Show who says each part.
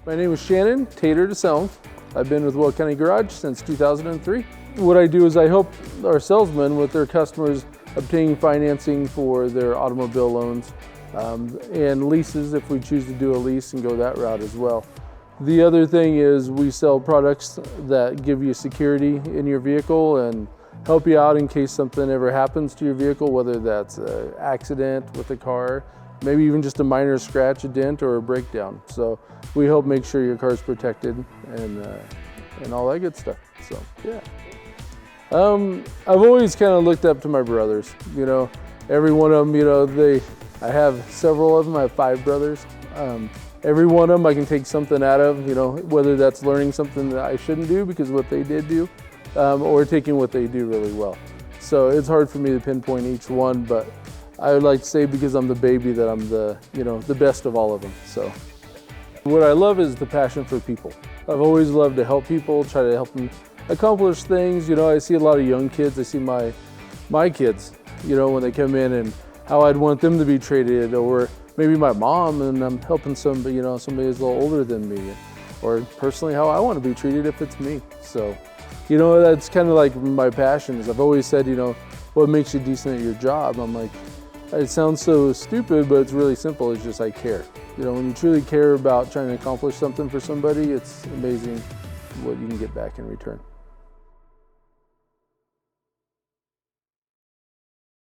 Speaker 1: My name is Shannon, Tator Deselms. I've been with Weld County Garage since 2003. What I do is I help our salesmen with their customers obtaining financing for their automobile loans and leases if we choose to do a lease and go that route as well. The other thing is we sell products that give you security in your vehicle and help you out in case something ever happens to your vehicle, whether that's an accident with a car, maybe even just a minor scratch, a dent, or a breakdown. So we help make sure your car's protected and all that good stuff. So yeah. I've always kind of looked up to my brothers. You know, every one of them, I have several of them. I have 5 brothers. Every one of them I can take something out of, whether that's learning something that I shouldn't do because of what they did do, or taking what they do really well. So it's hard for me to pinpoint each one, but I would like to say because I'm the baby that I'm the best of all of them. So what I love is the passion for people. I've always loved to help people, try to help them accomplish things. I see a lot of young kids. I see my kids, when they come in and how I'd want them to be treated, or maybe my mom, and I'm helping somebody, somebody who's a little older than me, or personally how I want to be treated if it's me. So, that's kind of like my passion. Is I've always said, what makes you decent at your job? I'm like, it sounds so stupid, but it's really simple. It's just I care. When you truly care about trying to accomplish something for somebody, it's amazing what you can get back in return.